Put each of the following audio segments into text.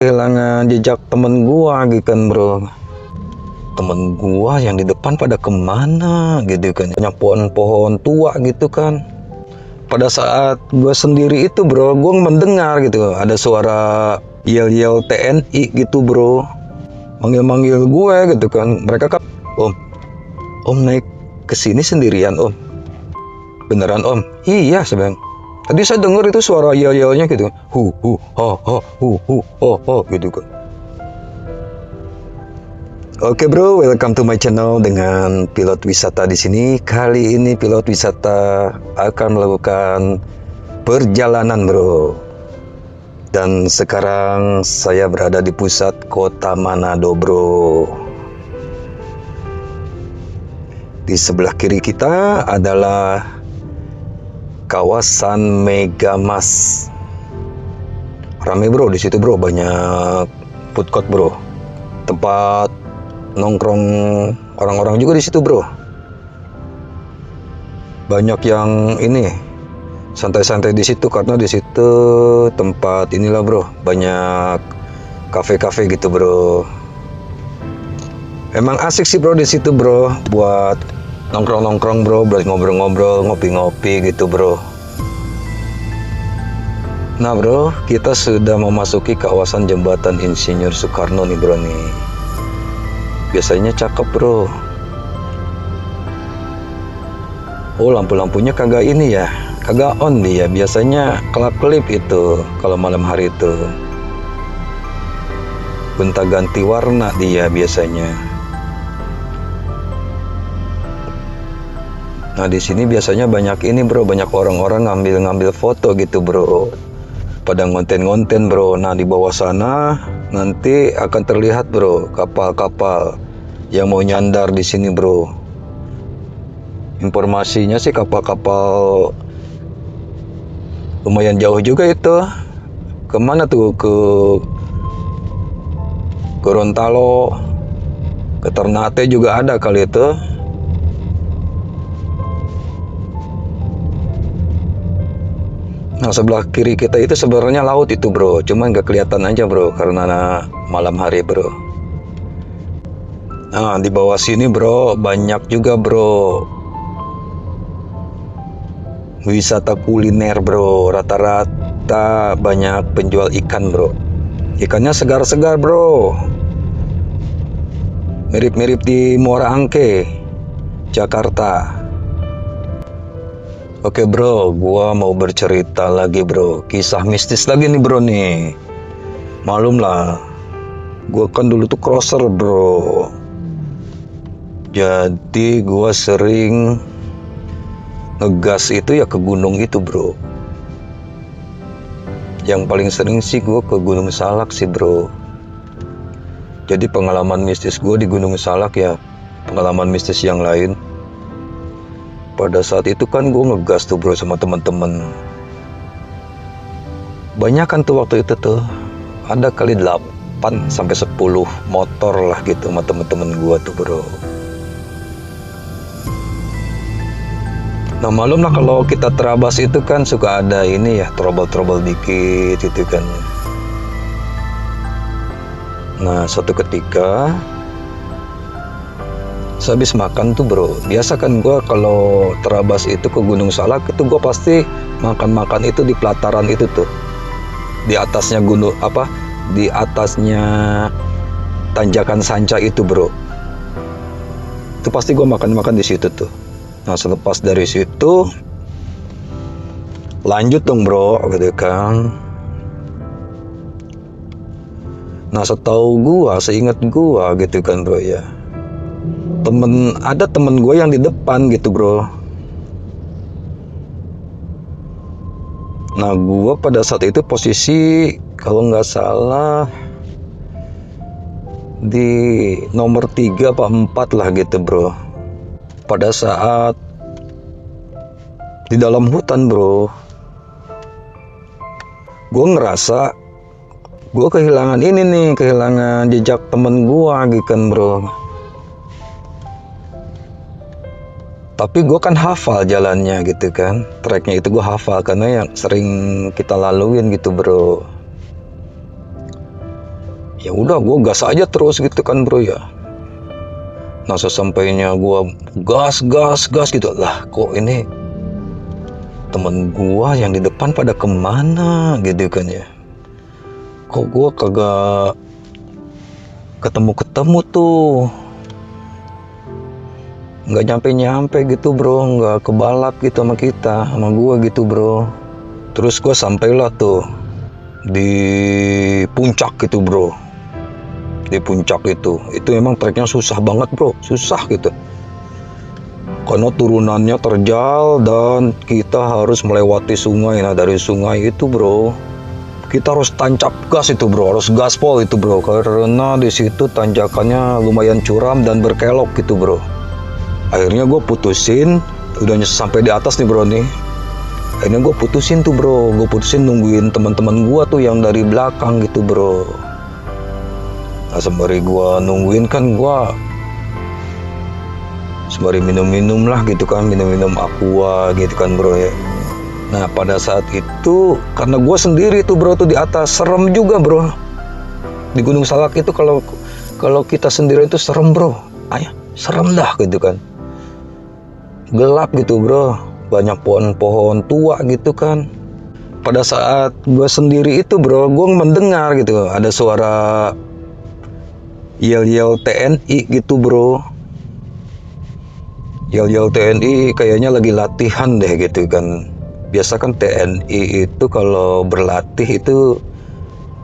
kehilangan jejak temen gua gitu kan bro. Temen gua yang di depan pada kemana gitu kan, banyak pohon-pohon tua gitu kan. Pada saat gua sendiri itu bro, gua mendengar gitu ada suara yel-yel TNI gitu bro, manggil-manggil gue gitu kan. Mereka kan, om naik ke sini sendirian om? Beneran om? Iya sebenarnya. Tadi saya dengar itu suara yel-yelnya gitu, hu ha ha ha gitu kan. Oke bro, welcome to my channel dengan pilot wisata di sini. Kali ini pilot wisata akan melakukan perjalanan bro. Dan sekarang saya berada di pusat kota Manado bro. Di sebelah kiri kita adalah kawasan Megamas. Rame bro di situ bro, banyak food court bro. Tempat nongkrong orang-orang juga di situ bro. Banyak yang ini santai-santai di situ karena di situ tempat inilah bro, banyak kafe-kafe gitu bro. Emang asik sih bro di situ bro, buat nongkrong-nongkrong bro, buat ngobrol-ngobrol, ngopi-ngopi gitu bro. Nah bro, kita sudah memasuki kawasan jembatan Insinyur Soekarno nih bro nih. Biasanya cakep bro. Oh lampu-lampunya kagak ini ya, kagak on dia. Biasanya kelap-kelip itu kalau malam hari itu. Gonta-ganti warna dia biasanya. Nah di sini biasanya banyak ini bro, banyak orang-orang ngambil foto gitu bro. Pada ngonten-ngonten bro. Nah di bawah sana nanti akan terlihat bro kapal-kapal yang mau nyandar di sini bro. Informasinya sih kapal-kapal lumayan jauh juga itu. Kemana tuh? Ke Gorontalo, ke Ternate juga ada kali itu. Nah sebelah kiri kita itu sebenarnya laut itu bro, cuman nggak kelihatan aja bro karena malam hari bro. Nah di bawah sini bro banyak juga bro wisata kuliner bro. Rata-rata banyak penjual ikan bro. Ikannya segar-segar bro, mirip-mirip di Muara Angke, Jakarta. Oke bro, gua mau bercerita lagi bro, kisah mistis lagi nih bro nih. Malum lah, gua kan dulu tuh crosser bro. Jadi gua sering ngegas itu ya ke gunung itu bro. Yang paling sering sih gua ke Gunung Salak sih bro. Jadi pengalaman mistis gua di Gunung Salak ya, pengalaman mistis yang lain. Pada saat itu kan gue ngegas tuh bro sama teman-teman. Banyak kan tuh waktu itu tuh. Ada kali 8 sampai 10 motor lah gitu sama teman-teman gue tuh bro. Nah malum lah kalau kita terabas itu kan suka ada ini ya, trouble-trouble dikit gitu kan. Nah suatu ketika sehabis makan tuh bro, biasa kan gue kalau terabas itu ke Gunung Salak itu gue pasti makan itu di pelataran itu tuh, di atasnya gunung apa, di atasnya tanjakan Sanca itu bro. Itu pasti gue makan di situ tuh. Nah selepas dari situ lanjut dong bro gitu kan. Nah setahu gue, seingat gue gitu kan bro ya, ada temen gue yang di depan gitu bro. Nah gue pada saat itu posisi kalau nggak salah di nomor 3 apa 4 lah gitu bro. Pada saat di dalam hutan bro, gue ngerasa gue kehilangan ini nih, kehilangan jejak temen gue gitu kan bro. Tapi gue kan hafal jalannya gitu kan, treknya itu gue hafal karena yang sering kita laluin gitu bro. Ya udah, gue gas aja terus gitu kan bro ya. Nah sesampainya gue gas gitu, lah kok ini temen gue yang di depan pada kemana gitu kan ya. Kok gue kagak ketemu tuh, nggak nyampe gitu bro, nggak kebalap gitu sama kita, sama gue gitu bro. Terus gue sampailah tuh di puncak gitu bro. Di puncak itu memang treknya susah banget bro, susah gitu, karena turunannya terjal dan kita harus melewati sungai. Nah dari sungai itu bro, kita harus tancap gas itu bro, harus gaspol itu bro, karena di situ tanjakannya lumayan curam dan berkelok gitu bro. Akhirnya gue putusin, udah sampai di atas nih bro nih. Akhirnya gue putusin tuh bro, nungguin teman-teman gue tuh yang dari belakang gitu bro. Nah sembari gue nungguin kan gue sembari minum-minum lah gitu kan, minum-minum aqua gitu kan bro ya. Nah pada saat itu karena gue sendiri tuh bro tuh di atas, serem juga bro. Di Gunung Salak itu kalau kita sendiri itu serem bro, serem dah gitu kan. Gelap gitu bro, banyak pohon-pohon tua gitu kan. Pada saat gue sendiri itu bro, gue mendengar gitu ada suara yel-yel TNI gitu bro. Yel-yel TNI kayaknya lagi latihan deh gitu kan. Biasa kan TNI itu kalau berlatih itu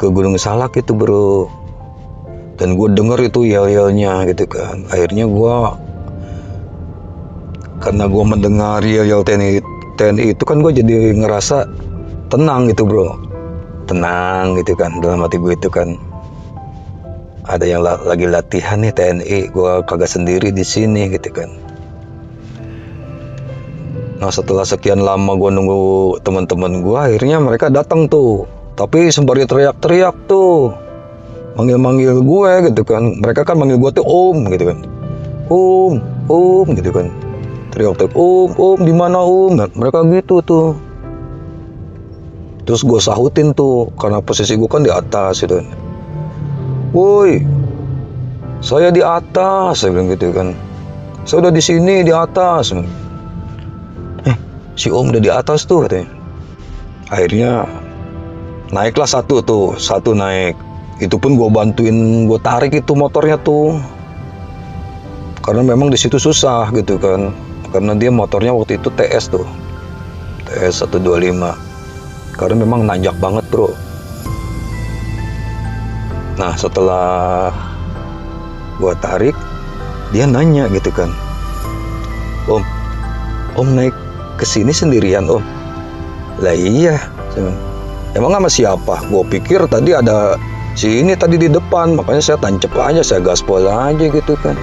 ke Gunung Salak itu bro. Dan gue denger itu yel-yelnya gitu kan. Akhirnya karena gue mendengar yel-yel TNI itu kan, gue jadi ngerasa tenang gitu bro. Tenang gitu kan, dalam hati gue itu kan, ada yang lagi latihan nih TNI, gue kagak sendiri di sini gitu kan. Nah setelah sekian lama gue nunggu teman-teman gue, akhirnya mereka datang tuh. Tapi sembari teriak-teriak tuh, manggil-manggil gue gitu kan. Mereka kan manggil gue tuh om gitu kan. Om gitu kan. Teriak-teriak, om di mana om? Nah, mereka gitu tuh. Terus gue sahutin tuh, karena posisi gue kan di atas gitu kan. Woi, saya di atas, saya bilang gitu kan. Saya udah di sini di atas. Si om udah di atas tuh katanya. Akhirnya naiklah satu naik. Itu pun gue bantuin, gue tarik itu motornya tuh. Karena memang di situ susah gitu kan. Karena dia motornya waktu itu TS tuh. TS 125. Karena memang nanjak banget bro. Nah setelah gua tarik, dia nanya gitu kan, Om naik kesini sendirian om? Lah iya, emang sama siapa? Gua pikir tadi ada si ini tadi di depan, makanya saya tancap aja, saya gaspol aja gitu kan.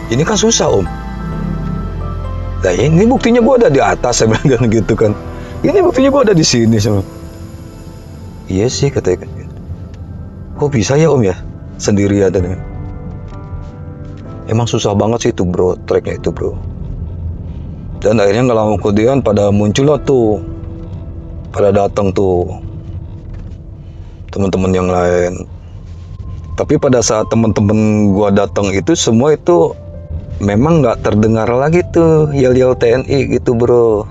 Ini kan susah om. Lah ini buktinya gua ada di atas, saya bilang gitu kan. Ini buktinya gua ada di sini sama. Iya sih katanya. Kok bisa ya om ya sendirian? Emang susah banget sih itu bro, treknya itu bro. Dan akhirnya nggak lama kemudian pada muncul lah tuh, pada datang tuh teman-teman yang lain. Tapi pada saat teman-teman gua datang itu semua itu memang nggak terdengar lagi tuh yel-yel TNI gitu bro.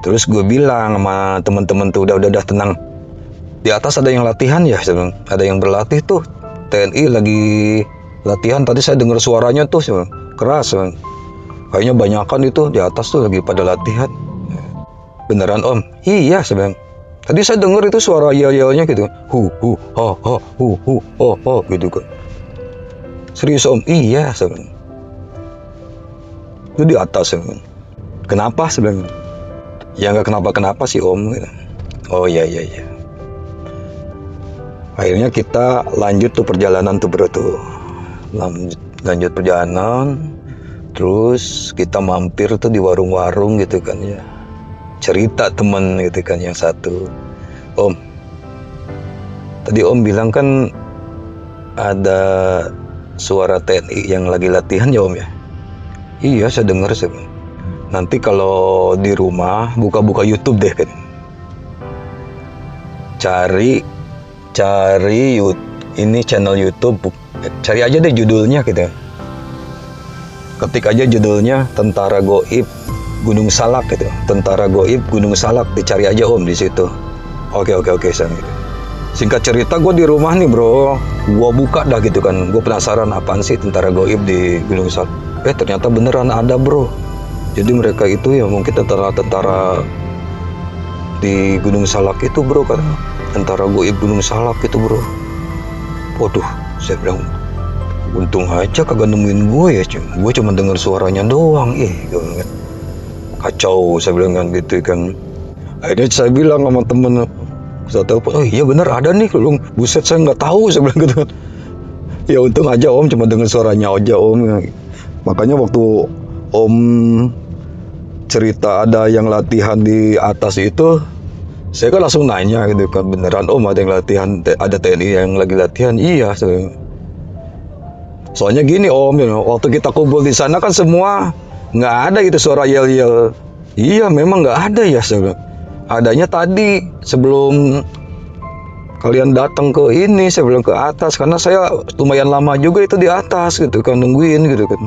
Terus gue bilang sama teman-teman tuh, udah tenang. Di atas ada yang latihan ya, ada yang berlatih tuh. TNI lagi latihan, tadi saya dengar suaranya tuh keras. Kayaknya banyakan itu di atas tuh lagi pada latihan. Beneran om? Iya sebenarnya. Tadi saya dengar itu suara yel-yelnya gitu. Ho gitu kan. Serius om? Iya sebenarnya. Itu di atas sebenarnya. Kenapa sebenarnya? Ya nggak kenapa-kenapa sih om. Oh iya. Akhirnya kita lanjut tuh perjalanan tuh bro tuh. Lanjut perjalanan. Terus kita mampir tuh di warung-warung gitu kan ya. Cerita temen gitu kan yang satu. Om, tadi om bilang kan ada suara TNI yang lagi latihan ya om ya? Iya saya dengar sih. Nanti kalau di rumah buka-buka YouTube deh kan. Cari cari ini channel YouTube, cari aja deh judulnya gitu. Ketik aja judulnya Tentara Goib Gunung Salak gitu. Tentara Goib Gunung Salak, dicari aja Om di situ. Oke san gitu. Singkat cerita, gue di rumah nih bro, gue buka dah gitu kan, gue penasaran apaan sih tentara goib di Gunung Salak. Ternyata beneran ada bro. Jadi mereka itu ya mungkin tentara di Gunung Salak itu bro kan, tentara goib Gunung Salak itu bro. Waduh, saya bilang untung aja kagak nemuin gue ya, gue cuma dengar suaranya doang, gitu kan. Kacau, saya bilang kan gitu kan. Akhirnya saya bilang sama temen, saya telepon, oh iya bener ada nih, lu buset saya nggak tahu, saya bilang gitu kan. Ya untung aja Om cuma dengar suaranya aja Om. Makanya waktu Om cerita ada yang latihan di atas itu, saya kan langsung nanya gitu kan, beneran Om ada yang latihan, ada TNI yang lagi latihan? Iya. Soalnya gini Om, waktu kita kumpul di sana kan semua nggak ada gitu suara yel-yel. Iya memang nggak ada ya, saya bilang. Adanya tadi sebelum kalian datang ke ini, saya bilang ke atas, karena saya lumayan lama juga itu di atas gitu kan, nungguin gitu kan.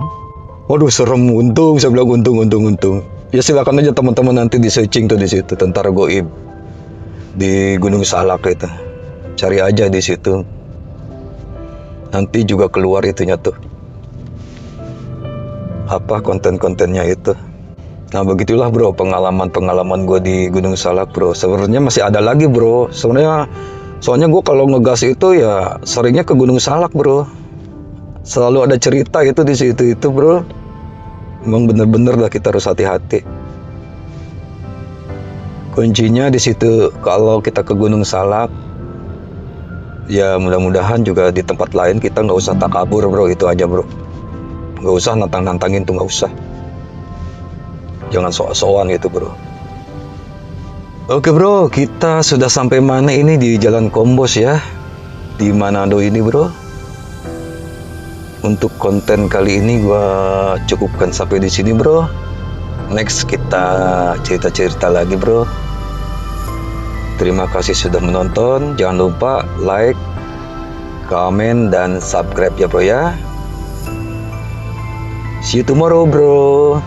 Waduh serem, untung, saya bilang untung. Ya silakan aja teman-teman nanti di searching tuh di situ, tentara goib di Gunung Salak itu. Cari aja di situ. Nanti juga keluar itunya tuh. Apa konten-kontennya itu. Nah begitulah bro pengalaman gue di Gunung Salak bro. Sebenarnya masih ada lagi bro. Soalnya gue kalau ngegas itu ya seringnya ke Gunung Salak bro. Selalu ada cerita itu di situ itu bro. Emang bener-bener lah kita harus hati-hati. Kuncinya di situ kalau kita ke Gunung Salak, ya mudah-mudahan juga di tempat lain kita nggak usah takabur bro, itu aja bro. Nggak usah nantang-nantangin tuh, nggak usah. Jangan sok-sokan gitu bro. Oke bro, kita sudah sampai mana ini di Jalan Kombos ya, di Manado ini bro. Untuk konten kali ini gua cukupkan sampai di sini bro. Next kita cerita-cerita lagi bro. Terima kasih sudah menonton. Jangan lupa like, comment, dan subscribe ya bro ya. See you tomorrow bro.